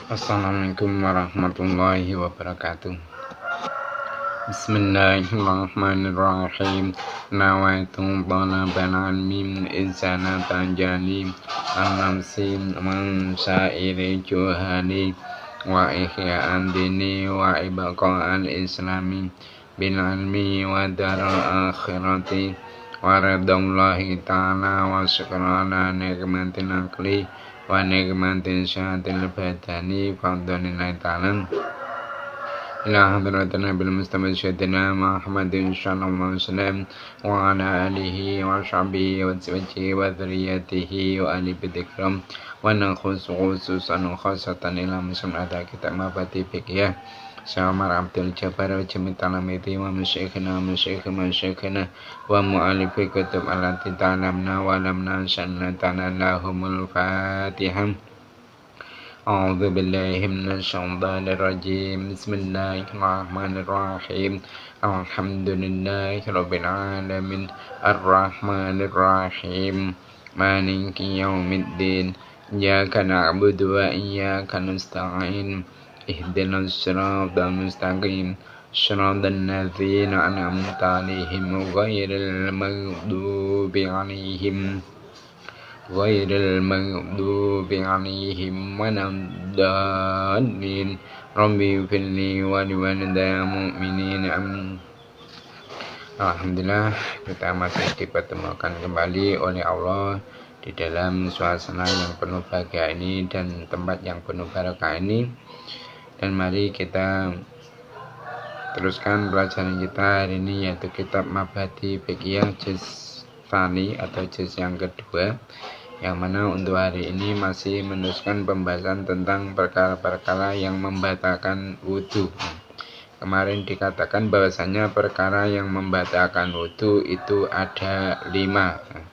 Assalamualaikum warahmatullahi wabarakatuh. Bismillahirrahmanirrahim. Nawaitu talabal ilmi izanatan jali an-nafsi man sa'iri juhali wa ihya'an dini wa ibaqa'al islami bil ilmi wa daral akhirati wa ridallahi ta'ala wa syukrana nikmatin akli wa nikmatin syahatil badani fadlillahi ta'ala ila hadratina bil mustafa syedina Muhammadin sallallahu alaihi wasallam wa ala alihi wa sahbihi wa zawjihi wa dzurriyyatihi wa ali bidikram wa khususan khasatan ila muslimata kita mabati fikih Syamar Abdul Jabbar wa Jamil Talamiti wa masyikhina wa mu'alifi kutub alati ta'lamna wa lamna sannatana lahumul fatihah. A'udzu billahi minasy syaithanir rajim. Bismillahirrahmanirrahim. Alhamdulillahirabbil alamin arrahmanir rahim maliki yaumiddin. Iyyaka na'budu wa iyyaka nasta'in. Ihdinas siratal mustaqim. Shiratal ladzina an'amta 'alaihim ghairil maghdubi 'alaihim waladdallin. Rabbi firli wa liwalidayya mu'minin. Alhamdulillah, kita masih dipertemukan kembali oleh Allah di dalam suasana yang penuh bahagia ini dan tempat yang penuh barakah ini. Dan mari kita teruskan pelajaran kita hari ini, yaitu kitab Mabhati Fiqhiyah juz tsani atau juz yang kedua, yang mana untuk hari ini masih meneruskan pembahasan tentang perkara-perkara yang membatalkan wudhu. Kemarin dikatakan bahwasanya perkara yang membatalkan wudhu itu ada 5.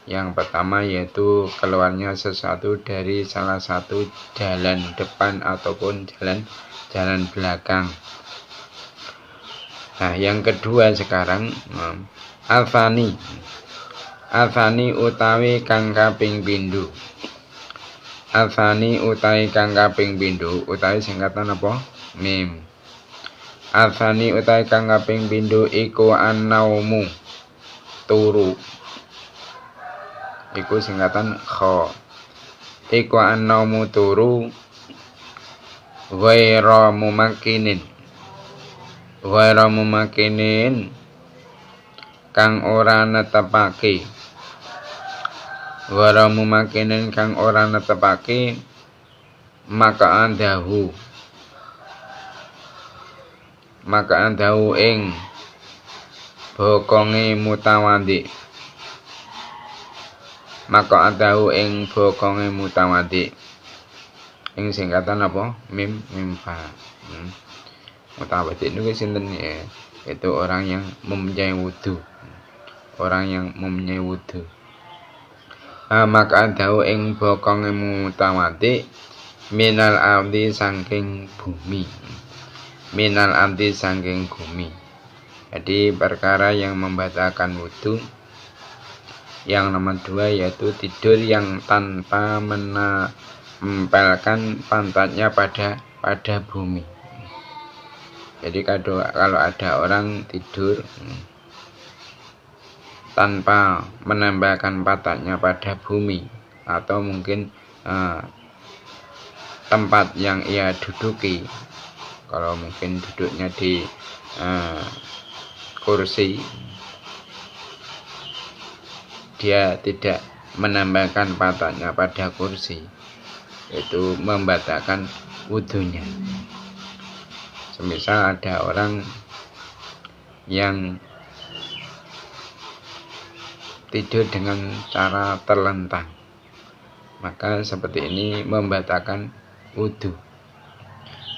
Yang pertama yaitu keluarnya sesuatu dari salah satu jalan depan ataupun jalan belakang. Nah, yang kedua sekarang Al-Thani utawi kang kaping pindho. Al-Thani utawi kang kaping pindho, utawi singkatan apa? Mim. Al-Thani utawi kang kaping pindho iku an-naumu, turu. Iku singkatan kha. Iku an-naumu, turu, ghairu mumakkinin kang ora netepake. Ghairu mumakkinin kang ora netepake maka andahu ing bokonge mutawaddi. Maka adahu ing bokonge mutawaddi. Ing singkatan apa? Mim fa. Mutawaddi itu sinten ya? Itu orang yang mempunyai wudu. Maka adahu ing bokonge mutawaddi minal ardi saking bumi. Jadi perkara yang membatalkan wudu yang nomor 2 yaitu tidur yang tanpa menempelkan pantatnya pada bumi. Jadi kalau ada orang tidur tanpa menempelkan pantatnya pada bumi, atau mungkin tempat yang ia duduki, kalau mungkin duduknya di kursi, dia tidak menambahkan pantatnya pada kursi, itu membatalkan wudunya. Semisal ada orang yang tidur dengan cara terlentang, maka seperti ini membatalkan wudu.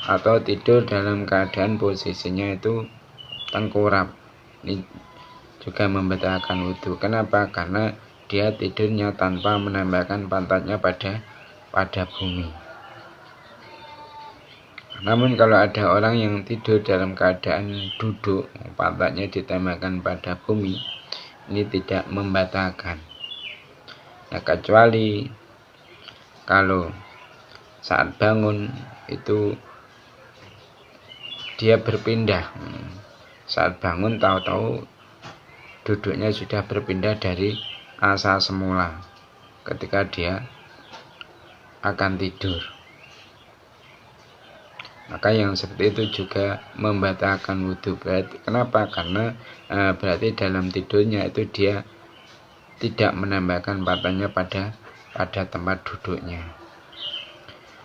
Atau tidur dalam keadaan posisinya itu tengkurap, ini juga membatalkan wudu. Kenapa? Karena dia tidurnya tanpa menambahkan pantatnya pada bumi. Namun kalau ada orang yang tidur dalam keadaan duduk, pantatnya ditambahkan pada bumi, ini tidak membatalkan. Nah, kecuali kalau saat bangun itu dia berpindah. Saat bangun tahu-tahu duduknya sudah berpindah dari asal semula ketika dia akan tidur. Maka yang seperti itu juga membatalkan wudhu. Kenapa? Karena berarti dalam tidurnya itu dia tidak menambahkan patahnya pada tempat duduknya.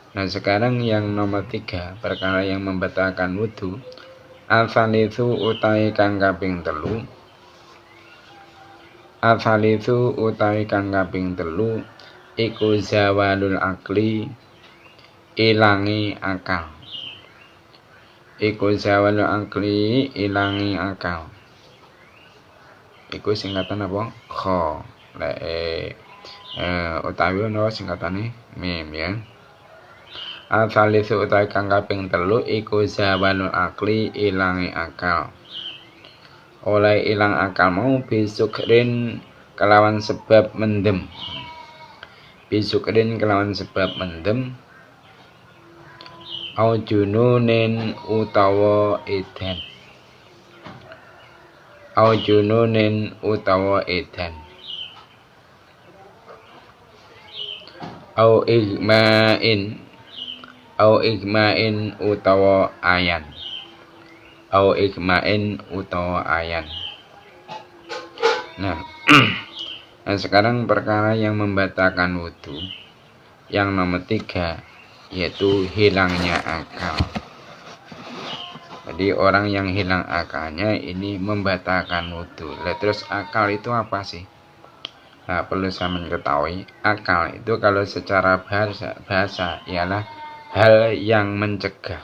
Nah, sekarang yang nomor 3, perkara yang membatalkan wudhu. Al-thalitsu utawi kang kaping 3. Al-thalitsu utawi kang kaping 3 iku zawalul akli, ilangi akal. Iku zawalul akli, ilangi akal. Iku singkatan apa? Kha. Utawi ono singkatane mim ya. Al-thalitsu utawi kang kaping 3 iku zawalul akli, ilangi akal. Oleh ilang akal mau bisukrin kelawan sebab mendem. Bisukrin kelawan sebab mendem. Au jununin utawa edan. Au jununin utawa edan. Au igmain utawa ayan. Au igmain utawa ayan. Nah, sekarang perkara yang membatalkan wudhu yang nomor 3 yaitu hilangnya akal. Jadi orang yang hilang akalnya ini membatalkan wudhu. Terus akal itu apa sih? Nah, perlu saya mengetahui akal itu kalau secara bahasa ialah hal yang mencegah.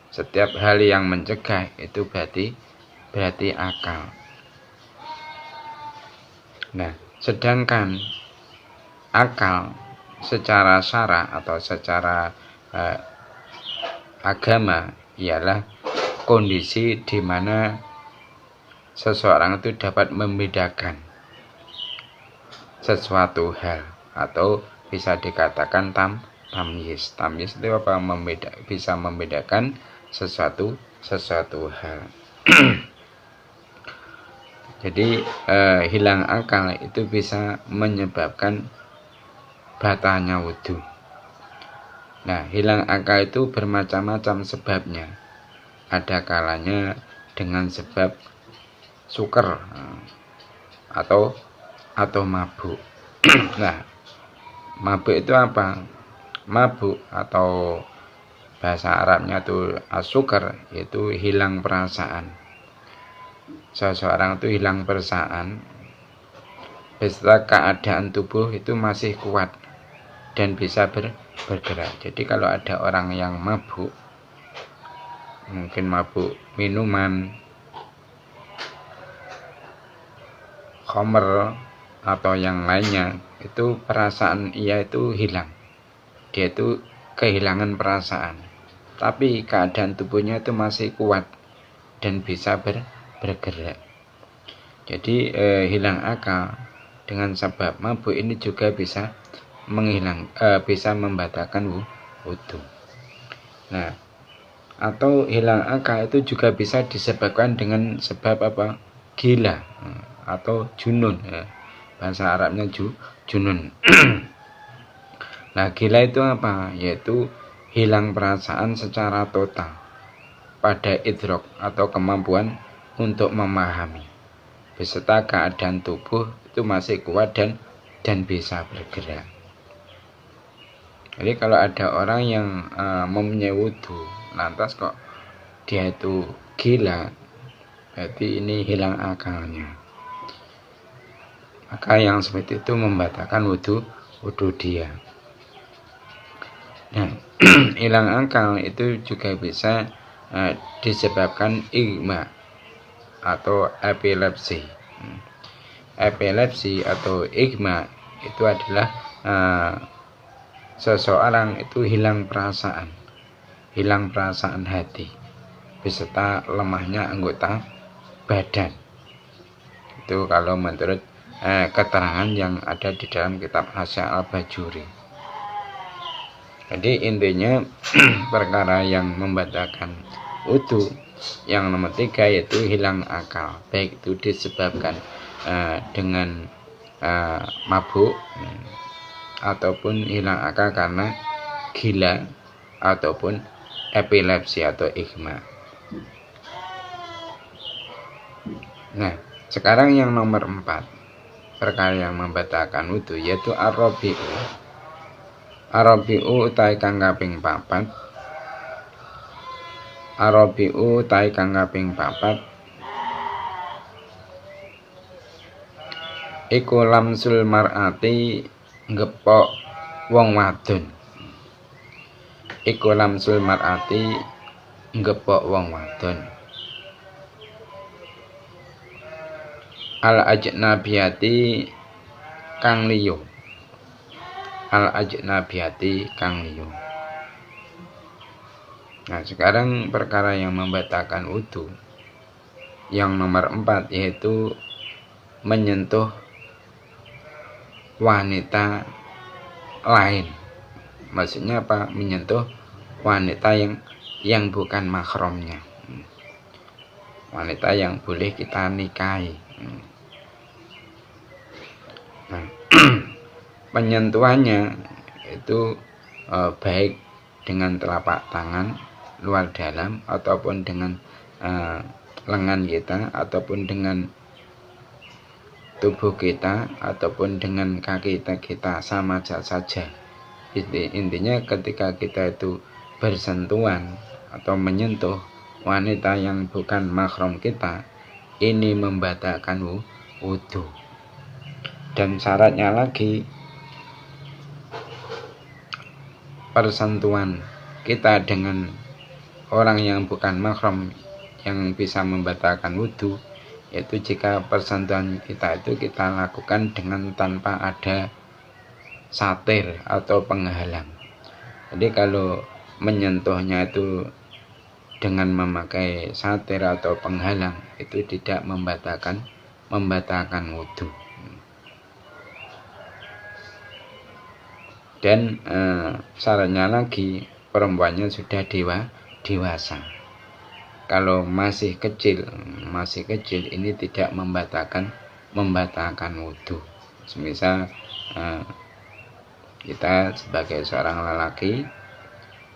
Setiap hal yang mencegah itu berarti akal. Nah, sedangkan akal secara syara atau secara agama ialah kondisi di mana seseorang itu dapat membedakan sesuatu hal, atau bisa dikatakan tamyiz. Tamyiz itu apa? Bisa membedakan sesuatu hal. Jadi hilang akal itu bisa menyebabkan batalnya wudhu. Nah, hilang akal itu bermacam-macam sebabnya. Ada kalanya dengan sebab suker atau mabuk. Nah, mabuk itu apa? Mabuk atau bahasa Arabnya itu as-suker, yaitu hilang perasaan. Seseorang itu hilang perasaan beserta keadaan tubuh itu masih kuat dan bisa bergerak. Jadi kalau ada orang yang mabuk, mungkin mabuk minuman, khamr atau yang lainnya, itu perasaan ia itu hilang. Dia itu kehilangan perasaan, tapi keadaan tubuhnya itu masih kuat dan bisa bergerak. Jadi hilang akal dengan sebab mabuk ini juga bisa bisa membatalkan wudhu. Nah, atau hilang akal itu juga bisa disebabkan dengan sebab apa? Gila atau junun. Bahasa Arabnya junun. Nah, gila itu apa? Yaitu hilang perasaan secara total pada idrok atau kemampuan untuk memahami, beserta keadaan tubuh itu masih kuat dan bisa bergerak. Jadi kalau ada orang yang mempunyai wudhu, lantas kok dia itu gila, berarti ini hilang akalnya. Maka yang seperti itu membatalkan wudhu dia. Nah, hilang akal itu juga bisa disebabkan igma atau epilepsi. Epilepsi atau igma itu adalah seseorang itu hilang perasaan hati beserta lemahnya anggota badan. Itu kalau menurut keterangan yang ada di dalam kitab Hasya al-Bajuri. Jadi intinya perkara yang membatalkan wudu yang nomor 3 yaitu hilang akal, baik itu disebabkan dengan mabuk ataupun hilang akal karena gila ataupun epilepsi atau igma. Nah, sekarang yang nomor 4 perkara yang membatalkan wudu yaitu ar-rabi'u. Ar-rabi'u utawi kang kaping 4. Ar-rabi'u utawi kang kaping 4 iku lamsul mar'ati ngepok wong wadon. Iku lamsul mar'ati ngepok wong wadon. Al ajnabiyati kang liya. Al ajnabiyati kang liya. Nah, sekarang perkara yang membatalkan wudu yang nomor 4 yaitu menyentuh wanita lain. Maksudnya apa? Menyentuh wanita yang bukan mahramnya. Wanita yang boleh kita nikahi. Nah, penyentuhannya itu baik dengan telapak tangan luar dalam ataupun dengan lengan kita ataupun dengan tubuh kita ataupun dengan kaki kita sama saja. Intinya ketika kita itu bersentuhan atau menyentuh wanita yang bukan mahram kita, ini membatalkan wudu. Dan syaratnya lagi, persentuhan kita dengan orang yang bukan mahram yang bisa membatalkan wudu yaitu jika persentuhan kita itu kita lakukan dengan tanpa ada satir atau penghalang. Jadi kalau menyentuhnya itu dengan memakai satir atau penghalang itu tidak membatalkan wudu. Dan syaratnya lagi perempuannya sudah dewasa. Kalau masih kecil ini tidak membatalkan wudu. Semisal kita sebagai seorang lelaki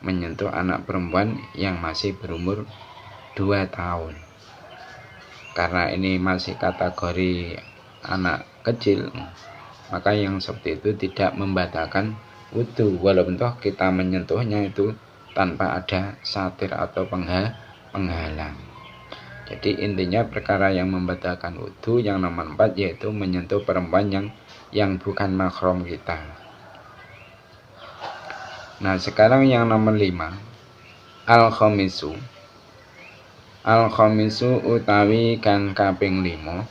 menyentuh anak perempuan yang masih berumur 2 tahun. Karena ini masih kategori anak kecil, maka yang seperti itu tidak membatalkan wudu walaupun toh kita menyentuhnya itu tanpa ada satir atau penghalang. Jadi intinya perkara yang membatalkan wudu yang nomor 4 yaitu menyentuh perempuan yang bukan mahram kita. Nah, sekarang yang nomor 5 al-khamisu. Al-khamisu utawi kang kaping 5.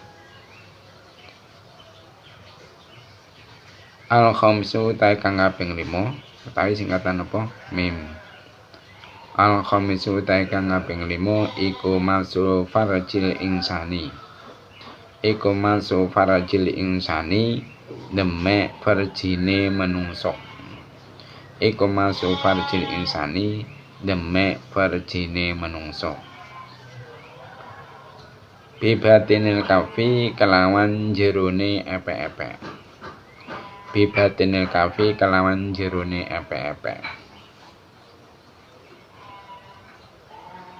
Al-khamisu utawi kang kaping 5 utawi singkatan apa? Mim. Al-khamisu utawi kang kaping 5 iku masu farajil insani. Iku masu farajil insani demek farjine menungso. Iku masu farjil insani demek farjine menungso. Bibatinil kafi kelawan jerone epek-epek. Bibatinil kafi kelawan jerone epek-epek.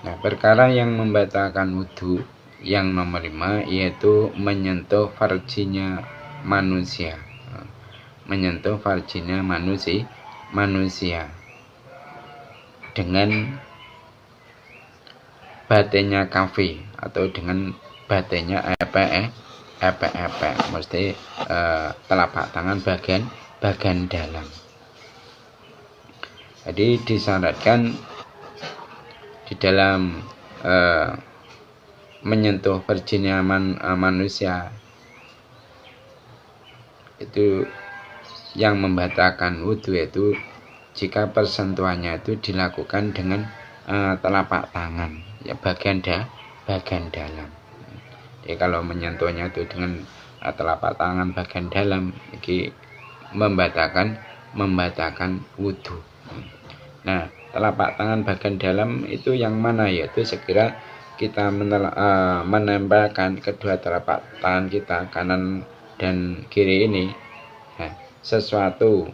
Nah, perkara yang membatalkan wudu yang nomor 5 yaitu menyentuh farjinya manusia. Menyentuh farjinya manusia dengan batinnya kafi atau dengan batinnya epek-epek. Mesti telapak tangan bagian dalam. Jadi disyaratkan di dalam menyentuh farjinya manusia itu yang membatalkan wudu itu jika persentuhannya itu dilakukan dengan telapak tangan ya bagian dalam. Jadi kalau menyentuhnya itu dengan telapak tangan bagian dalam ini membatalkan wudu. Nah, telapak tangan bagian dalam itu yang mana? Yaitu segera kita menempelkan kedua telapak tangan kita kanan dan kiri ini sesuatu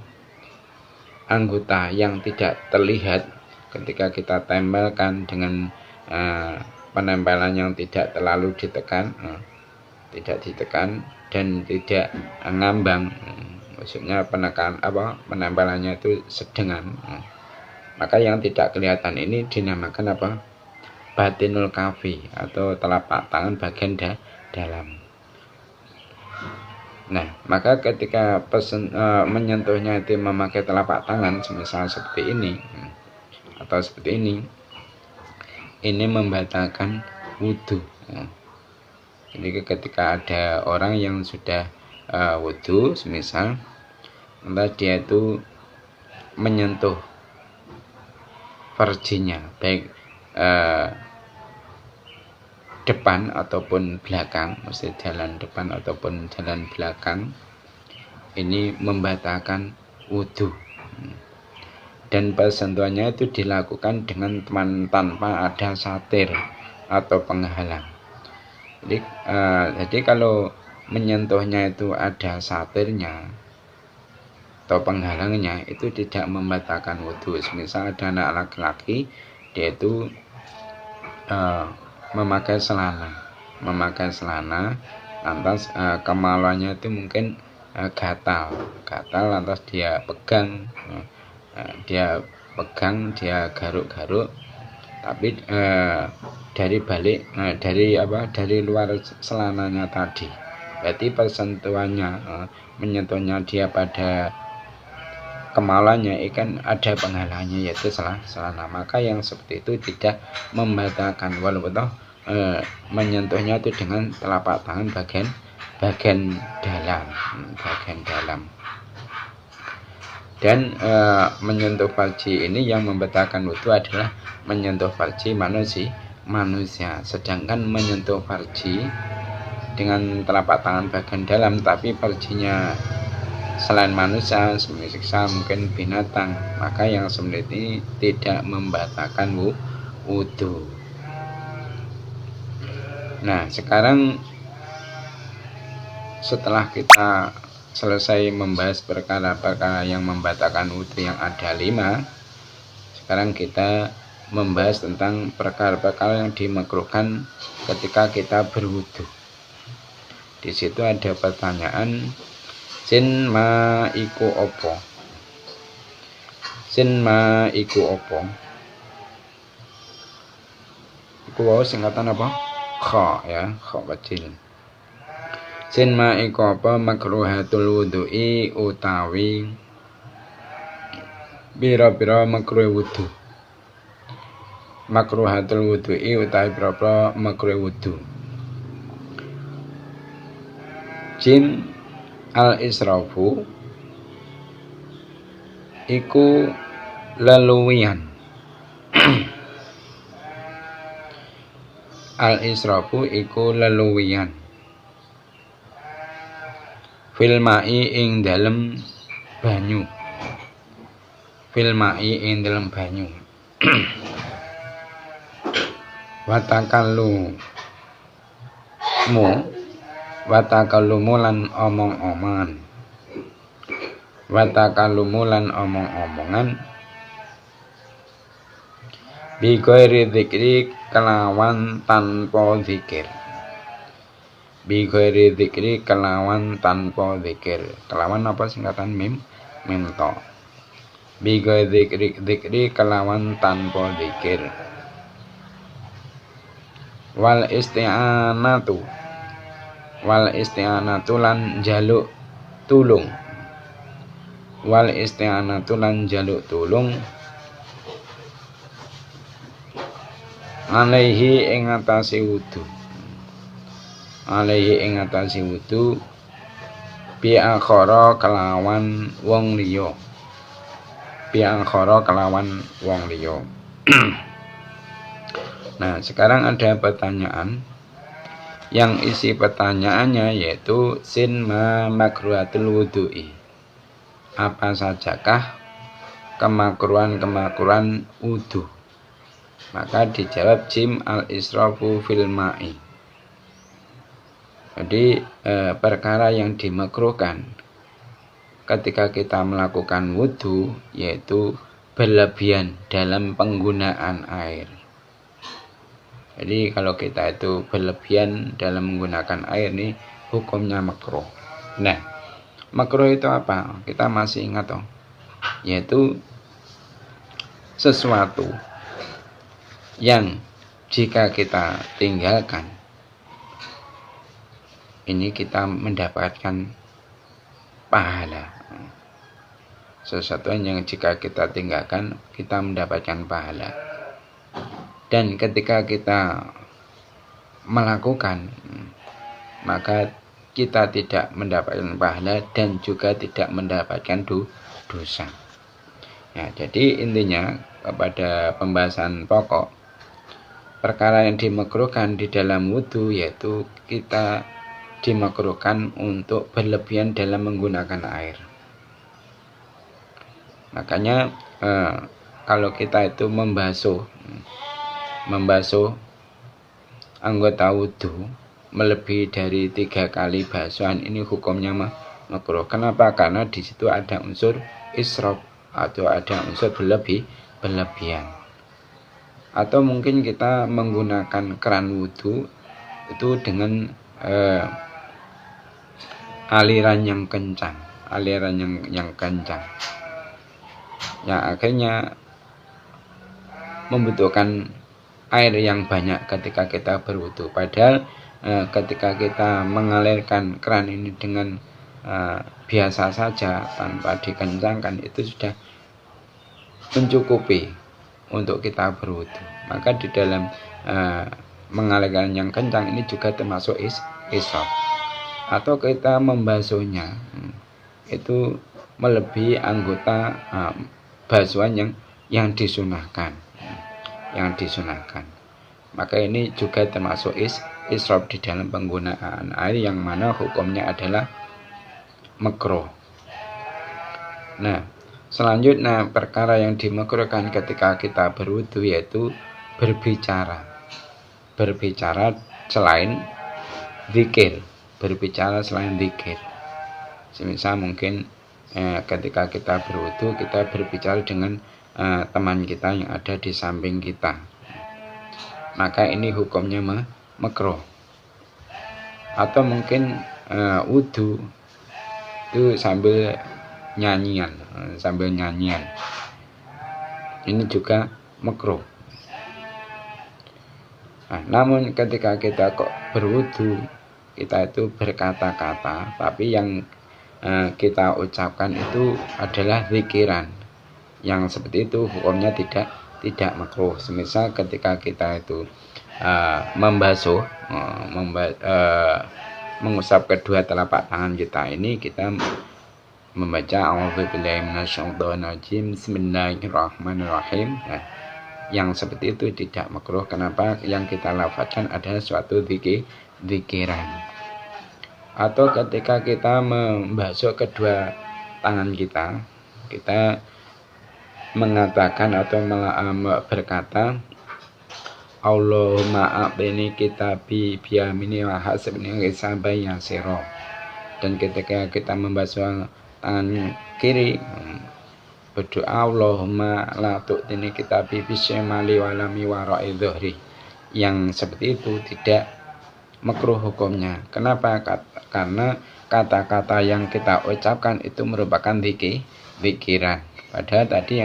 anggota yang tidak terlihat ketika kita tempelkan dengan penempelan yang tidak terlalu ditekan, tidak ditekan dan tidak ngambang, maksudnya penempelannya itu sedengan. Maka yang tidak kelihatan ini dinamakan apa? Batinul kafi atau telapak tangan bagian dalam. Nah, maka ketika menyentuhnya itu memakai telapak tangan, semisal seperti ini atau seperti ini membatalkan wudhu. Jadi ketika ada orang yang sudah wudhu, semisal entah dia itu menyentuh farjinya, baik depan ataupun belakang, mesti jalan depan ataupun jalan belakang, ini membatalkan wudhu. Dan persentuhannya itu dilakukan dengan tanpa ada satir atau penghalang. Jadi kalau menyentuhnya itu ada satirnya atau penghalangnya, itu tidak membatalkan wudhu. Misal ada anak laki-laki, dia itu memakai selana, lantas kemaluannya itu mungkin gatal, lantas dia pegang, dia garuk-garuk, tapi dari luar selananya tadi. Berarti persentuhannya, menyentuhnya dia pada kemaluannya ikan ada penghalangnya, yaitu selana. Maka yang seperti itu tidak membatalkan, walaupun menyentuhnya itu dengan telapak tangan bagian dalam. Dan menyentuh farji ini yang membatalkan wudhu adalah menyentuh farji manusia. Sedangkan menyentuh farji dengan telapak tangan bagian dalam, tapi farjinya selain manusia, semisal mungkin binatang, maka yang seperti ini tidak membatalkan wudhu. Nah, sekarang setelah kita selesai membahas perkara-perkara yang membatalkan wudhu yang ada 5, sekarang kita membahas tentang perkara-perkara yang dimakruhkan ketika kita berwudhu. Di situ ada pertanyaan, sin ma iku opo? Sin ma iku opo? Iku wau singkatan apa? Kha, ya, kha kecil. Sin ma iku apa? Makruhatul wudhu'i utawi bira-bira makruh wudhu. Makruhatul wudhu'i utawi bira-bira makruh wudhu. Jim al-israfu iku leluwian. Al-israfu iku leluwian. Fil ma'i ing dalem banyu. Fil ma'i ing dalem banyu. Watakalumu lan omong-omongan. Watakalumu lan omong-omongan. Bi ghairi dzikri kelawan tanpa zikir. Bi ghairi dzikri kelawan tanpa zikir. Kelawan apa singkatan mim to. Bi ghairi dzikri kelawan tanpa zikir. Wal isti'anatu lan jaluk tulung. Wal isti'anatu lan jaluk tulung alaihi ing atase wudu. Alaihi ing atase wudu bi akhara kelawan wong liya. Bi akhara kelawan wong liya. Nah, sekarang ada pertanyaan. Yang isi pertanyaannya yaitu sin ma makruhatul wudhu'i. Apa sajakah kemakruhan wudu. Maka dijawab jim al-israfu fil ma'i. Jadi perkara yang dimakruhkan ketika kita melakukan wudu yaitu berlebihan dalam penggunaan air. Jadi kalau kita itu berlebihan dalam menggunakan air nih hukumnya makruh. Nah, makruh itu apa? Kita masih ingat toh? Yaitu sesuatu yang jika kita tinggalkan ini kita mendapatkan pahala. Sesuatu yang jika kita tinggalkan kita mendapatkan pahala. Dan ketika kita melakukan maka kita tidak mendapatkan pahala dan juga tidak mendapatkan dosa. Ya, jadi intinya pada pembahasan pokok perkara yang dimakruhkan di dalam wudu yaitu kita dimakruhkan untuk berlebihan dalam menggunakan air. Makanya kalau kita itu membasuh anggota wudu melebihi dari 3 kali basuhan ini hukumnya makruh. Kenapa? Karena di situ ada unsur israf atau ada unsur berlebihan. Atau mungkin kita menggunakan keran wudu itu dengan aliran yang kencang, yang akhirnya membutuhkan air yang banyak ketika kita berwudu. Padahal ketika kita mengalirkan keran ini dengan biasa saja tanpa dikencangkan itu sudah mencukupi untuk kita berwudu. Maka di dalam mengalirkan yang kencang ini juga termasuk israf. Atau kita membasuhnya itu melebihi anggota basuhan yang disunahkan. Maka ini juga termasuk israf di dalam penggunaan air yang mana hukumnya adalah makruh. Nah, selanjutnya perkara yang dimakruhkan ketika kita berwudu yaitu berbicara selain zikir. Semisal mungkin ketika kita berwudu kita berbicara dengan teman kita yang ada di samping kita, maka ini hukumnya makruh. Atau mungkin wudu itu sambil nyanyian, ini juga makruh. Nah, namun ketika kita kok berwudu kita itu berkata-kata, tapi yang kita ucapkan itu adalah zikiran, yang seperti itu hukumnya tidak makruh. Semisal ketika kita itu mengusap kedua telapak tangan kita ini, kita membaca a'udzubillahi minasyaitonirrajim bismillahirrahmanirrahim. Nah, yang seperti itu tidak makruh. Kenapa? Yang kita lafazkan adalah suatu zikiran. Atau ketika kita membasuh kedua tangan kita mengatakan atau berkata Allahumma a'tini kitabi biyamini wa hasibni hisaban yasira. Dan ketika kita membasuh tangan kiri berdoa Allahumma la tu'tini kitabi bisyamali walami wara'i dhuhri. Yang seperti itu tidak makruh hukumnya. Kenapa? Karena kata-kata yang kita ucapkan itu merupakan zikiran. Padahal tadi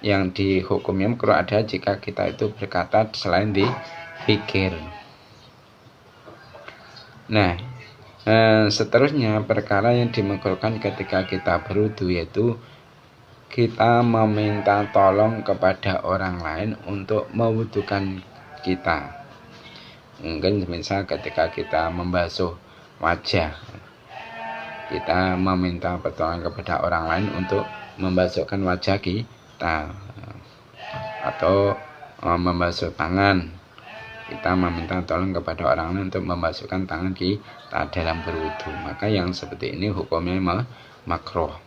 yang dihukumnya makruh ada jika kita itu berkata selain zikir. Nah, seterusnya perkara yang dimakruhkan ketika kita berwudu yaitu kita meminta tolong kepada orang lain untuk mewudukan kita. Mungkin misal ketika kita membasuh wajah, kita meminta pertolongan kepada orang lain untuk membasuhkan wajah kita. Atau membasuh tangan, kita meminta tolong kepada orang lain untuk membasuhkan tangan kita dalam berwudu. Maka yang seperti ini hukumnya makruh.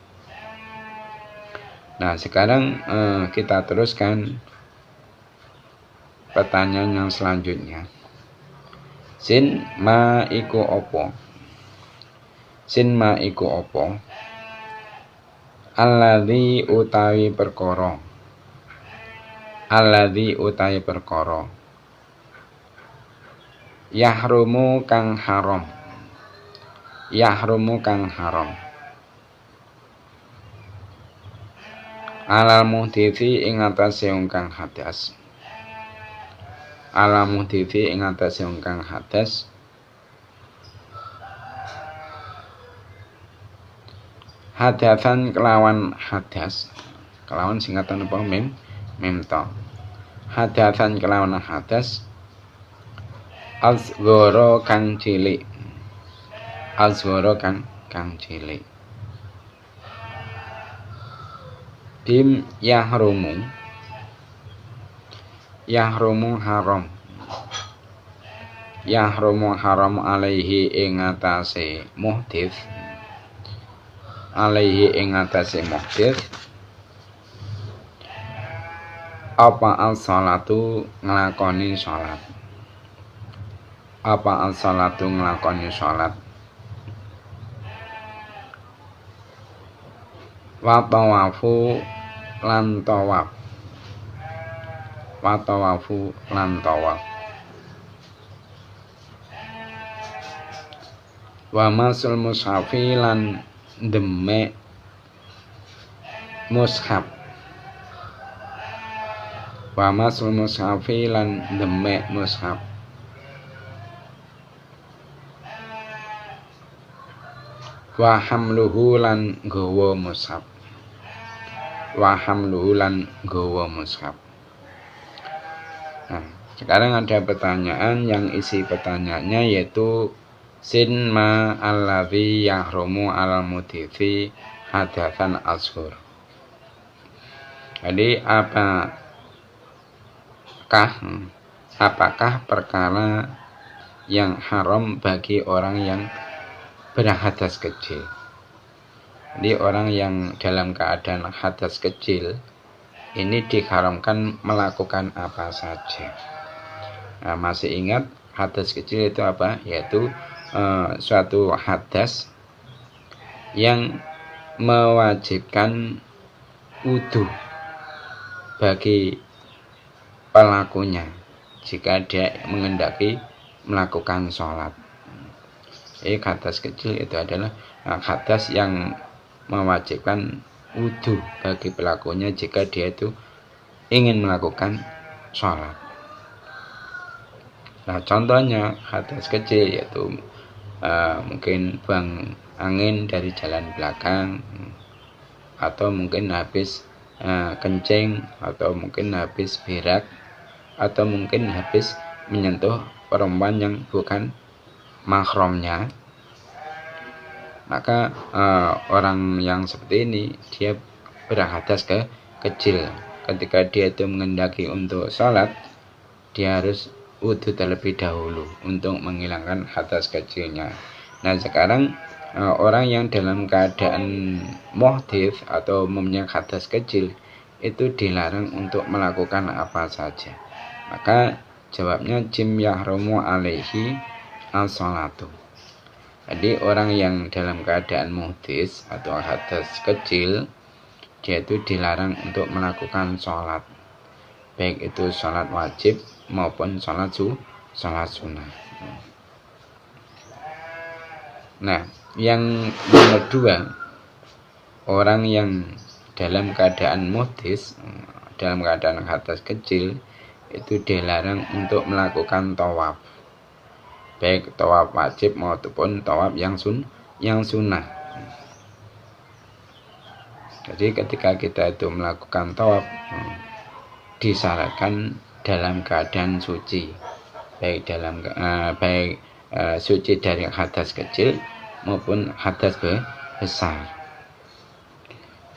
Nah, sekarang kita teruskan pertanyaan yang selanjutnya. Sin ma iku opo? Sin ma iku opo? Alladzi utawi perkara. Alladzi utawi perkara. Yahrumu kang haram. Yahrumu kang haram. Alal muhditsi ing atase wong kang hadas. Alal muhditsi ing atase wong kang hadas. Hadasan kelawan hadas. Kelawan singkatan apa mim to. Hadasan kelawan hadas. Asghara kang cilik. Asghara kang cilik. Bim yahrumu. Yahrumu haram. Yahrumu haram alaihi ing atase muhdits. Alaihi ing atase muhdits. Apa as-salatu nglakoni salat. Apa as-salatu nglakoni salat. Wa tawafu lan tawaf. Wa tawafu lan tawaf. Wa masul mushafi lan demek mushaf. Wa masul mushafi lan demek mushaf. Wa hamluhu lan gawa mushaf. Wa hamluhu lan gawa mushaf. Nah, sekarang ada pertanyaan yang isi pertanyaannya yaitu sin ma alladzi yahrumu alal muhditsi hadatsan ashur. Jadi apakah perkara yang haram bagi orang yang berhadas kecil? Jadi orang yang dalam keadaan hadas kecil ini diharamkan melakukan apa saja. Nah, masih ingat hadas kecil itu apa? Yaitu suatu hadas yang mewajibkan wudu bagi pelakunya jika dia mengendaki melakukan sholat. Hadas kecil itu adalah hadas yang mewajibkan wudu bagi pelakunya jika dia itu ingin melakukan sholat. Nah, contohnya hadas kecil yaitu mungkin buang angin dari jalan belakang, atau mungkin habis kencing, atau mungkin habis berak, atau mungkin habis menyentuh perempuan yang bukan mahramnya. Maka orang yang seperti ini dia berhadas kecil. Ketika dia itu mengendaki untuk sholat, dia harus wudu terlebih dahulu untuk menghilangkan hadas kecilnya. Nah, sekarang orang yang dalam keadaan muhdits atau mempunyai hadas kecil itu dilarang untuk melakukan apa saja. Maka jawabnya jim yahrumu alaihi as-salatu. Jadi orang yang dalam keadaan muhdits atau hadas kecil, dia itu dilarang untuk melakukan sholat, baik itu sholat wajib maupun sholat sunnah. Nah, yang nomor 2, orang yang dalam keadaan muhdits, dalam keadaan hadas kecil, itu dilarang untuk melakukan tawaf, baik tawaf wajib maupun tawaf yang sunnah. Jadi ketika kita itu melakukan tawaf, disyaratkan dalam keadaan suci, baik suci dari hadas kecil maupun hadas besar.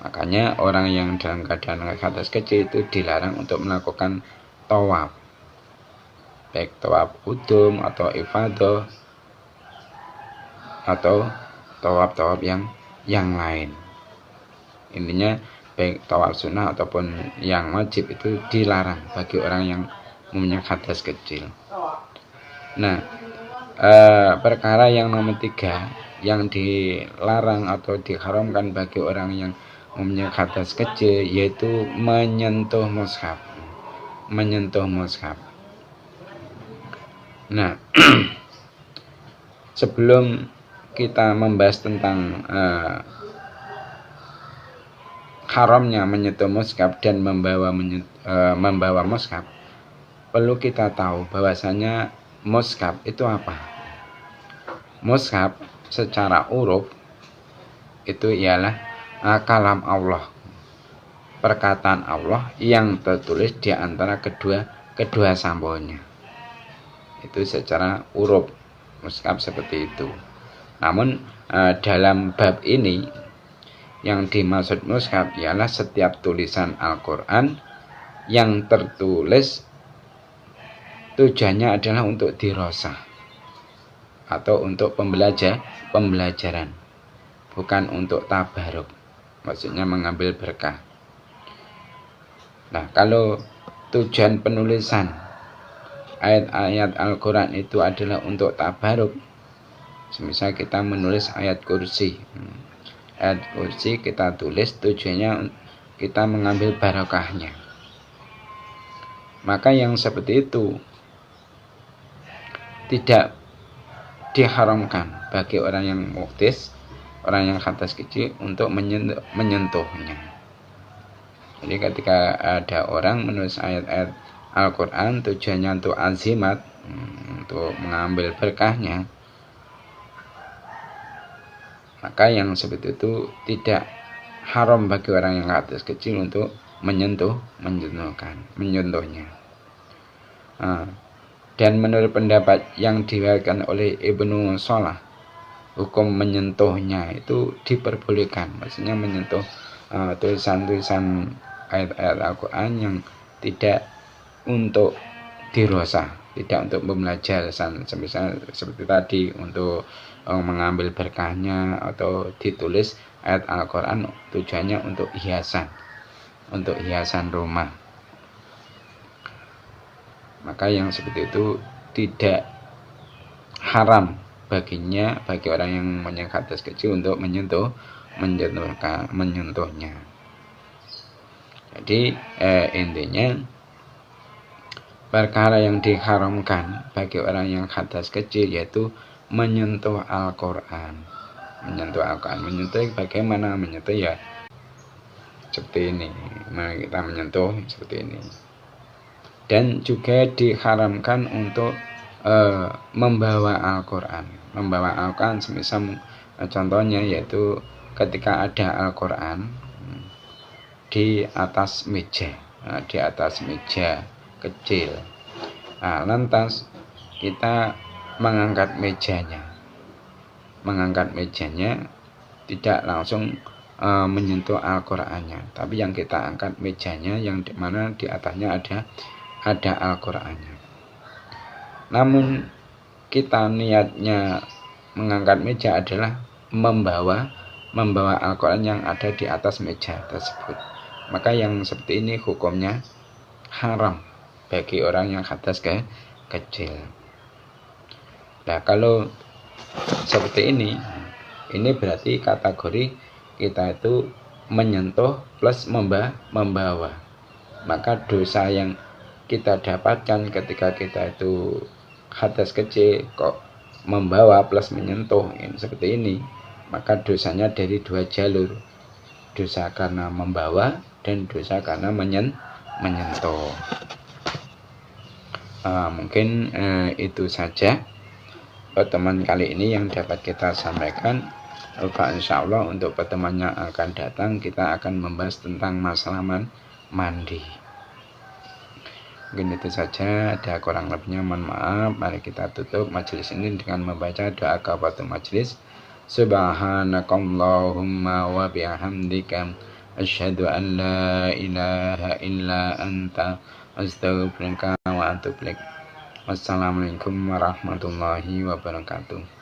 Makanya orang yang dalam keadaan hadas kecil itu dilarang untuk melakukan tawaf, baik tawaf qudum atau ifadah atau tawaf yang lain. Intinya baik tawaf sunnah ataupun yang wajib itu dilarang bagi orang yang mempunyai hadas kecil. Nah, perkara yang nomor 3 yang dilarang atau diharamkan bagi orang yang mempunyai hadas kecil yaitu menyentuh mushaf. Menyentuh mushaf. Nah, sebelum kita membahas tentang haramnya menyentuh mushaf dan membawa mushaf, perlu kita tahu bahwasanya mushaf itu apa. Mushaf secara huruf itu ialah kalam Allah, perkataan Allah yang tertulis di antara kedua sampulnya. Itu secara huruf mushaf seperti itu. Namun dalam bab ini yang dimaksud mushaf ialah setiap tulisan Al-Quran yang tertulis tujuannya adalah untuk dirasah atau untuk pembelajaran, bukan untuk tabaruk, maksudnya mengambil berkah. Nah, kalau tujuan penulisan ayat-ayat Al-Quran itu adalah untuk tabaruk, semisal kita menulis ayat kursi, kita tulis tujuannya kita mengambil barokahnya, maka yang seperti itu tidak diharamkan bagi orang yang muhdis, orang yang hadas kecil untuk menyentuhnya. Jadi ketika ada orang menulis ayat-ayat Al-Quran tujuannya untuk azimat, untuk mengambil berkahnya, maka yang seperti itu tidak haram bagi orang yang hadas kecil untuk menyentuhnya. Dan menurut pendapat yang diriwayatkan oleh Ibnu Shalah, hukum menyentuhnya itu diperbolehkan, maksudnya menyentuh tulisan-tulisan ayat-ayat Al-Quran yang tidak untuk dirasah, tidak untuk pembelajaran, seperti tadi untuk mengambil berkahnya, atau ditulis ayat Al-Quran tujuannya untuk hiasan rumah. Maka yang seperti itu tidak haram bagi orang yang mempunyai hadas kecil untuk menyentuhnya. Jadi intinya perkara yang diharamkan bagi orang yang hadas kecil yaitu menyentuh Al-Quran. Menyentuh bagaimana? Menyentuh ya seperti ini. Mari kita menyentuh seperti ini. Dan juga diharamkan untuk membawa Al-Quran. Membawa Al-Quran semisal contohnya yaitu ketika ada Al-Quran di atas meja kecil. Nah, lantas kita mengangkat mejanya tidak langsung menyentuh Al-Qurannya, tapi yang kita angkat mejanya yang dimana di atasnya ada Al-Qurannya. Namun kita niatnya mengangkat meja adalah membawa Al-Quran yang ada di atas meja tersebut, maka yang seperti ini hukumnya haram bagi orang yang hadas kecil. Nah, kalau seperti ini berarti kategori kita itu menyentuh plus membawa. Maka dosa yang kita dapatkan ketika kita itu hadas kecil kok membawa plus menyentuh seperti ini, maka dosanya dari 2 jalur, dosa karena membawa dan dosa karena menyentuh. Mungkin itu saja pertemuan kali ini yang dapat kita sampaikan. Insya Allah untuk pertemuan yang akan datang kita akan membahas tentang masalah mandi. Mungkin itu saja, ada kurang lebihnya mohon maaf. Mari kita tutup majelis ini dengan membaca doa kafaratul majelis. Subhanakallahumma wa bihamdika asyhadu an la ilaha illa anta astaghfiruka wa atubu ilaik. Wassalamualaikum warahmatullahi wabarakatuh.